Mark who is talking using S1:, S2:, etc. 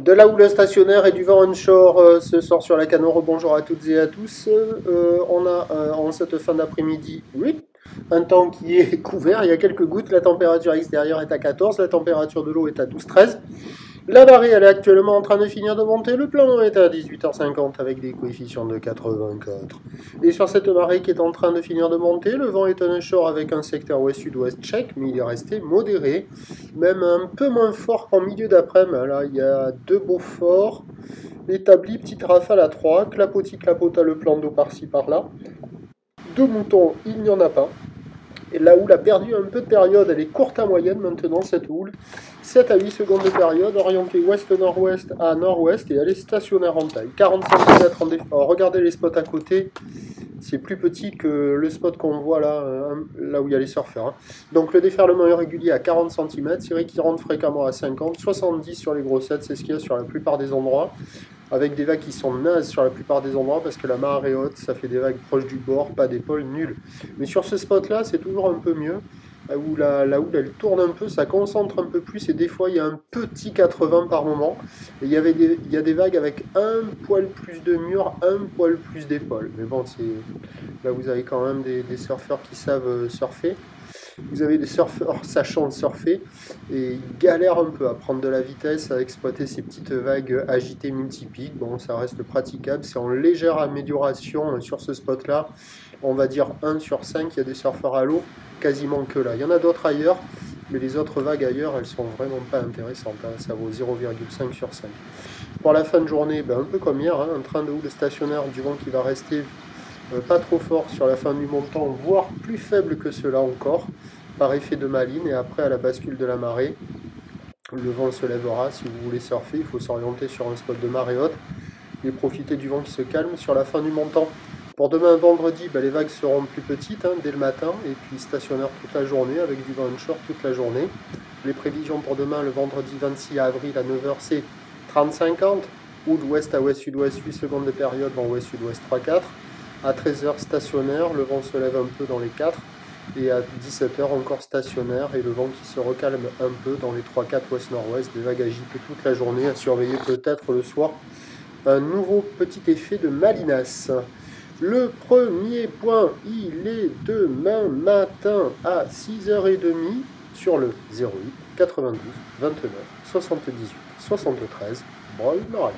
S1: De la houle stationnaire et du vent onshore ce soir sur la Canore. Bonjour à toutes et à tous. On a en cette fin d'après-midi, oui, un temps qui est couvert. Il y a quelques gouttes. La température extérieure est à 14. La température de l'eau est à 12-13. La marée, elle est actuellement en train de finir de monter. Le plan est à 18h50 avec des coefficients de 84. Et sur cette marée qui est en train de finir de monter, le vent est onshore avec un secteur ouest-sud-ouest tchèque, mais il est resté modéré, même un peu moins fort qu'en milieu d'après-midi. Là, il y a deux beaux forts établis, petite rafale à 3, clapotis clapota le plan d'eau par-ci par-là. Deux moutons, il n'y en a pas. Et la houle a perdu un peu de période, elle est courte à moyenne maintenant cette houle. 7 à 8 secondes de période, orientée ouest-nord-ouest à nord-ouest et elle est stationnaire en taille. 40 cm en défense. Alors regardez les spots à côté, c'est plus petit que le spot qu'on voit là, là où il y a les surfeurs. Donc le déferlement est régulier à 40 cm, c'est vrai qu'il rentre fréquemment à 50, 70 sur les grossettes, c'est ce qu'il y a sur la plupart des endroits. Avec des vagues qui sont nazes sur la plupart des endroits parce que la marée haute, ça fait des vagues proches du bord, pas d'épaule, nul. Mais sur ce spot-là, c'est toujours un peu mieux. Où la houle, elle tourne un peu, ça concentre un peu plus et des fois, il y a un petit 80 par moment. Et il y a des vagues avec un poil plus de mur, un poil plus d'épaule. Mais bon, là, vous avez quand même des surfeurs qui savent surfer. Vous avez des surfeurs sachant surfer et ils galèrent un peu à prendre de la vitesse, à exploiter ces petites vagues agitées multipiques. Bon, ça reste praticable, c'est en légère amélioration sur ce spot-là. On va dire 1 sur 5, il y a des surfeurs à l'eau, quasiment que là. Il y en a d'autres ailleurs, mais les autres vagues ailleurs, elles sont vraiment pas intéressantes. Ça vaut 0,5 sur 5. Pour la fin de journée, un peu comme hier, un train de houle stationnaire du vent qui va rester pas trop fort sur la fin du montant, voire plus faible que cela encore, par effet de Malines, et après à la bascule de la marée, le vent se lèvera. Si vous voulez surfer, il faut s'orienter sur un spot de marée haute et profiter du vent qui se calme sur la fin du montant. Pour demain vendredi, les vagues seront plus petites dès le matin, et puis stationnaire toute la journée, avec du vent onshore toute la journée. Les prévisions pour demain, le vendredi 26 avril à 9h, c'est 30-50, ou d'ouest à ouest-sud-ouest, 8 secondes de période, vent ouest-sud-ouest 3-4. À 13h stationnaire, le vent se lève un peu dans les 4, et à 17h encore stationnaire, et le vent qui se recalme un peu dans les 3-4 ouest-nord-ouest, des vagues agitées toute la journée, à surveiller peut-être le soir un nouveau petit effet de Malinas. Le premier point, il est demain matin à 6h30 sur le 08 92 29 78 73 Brol Morel.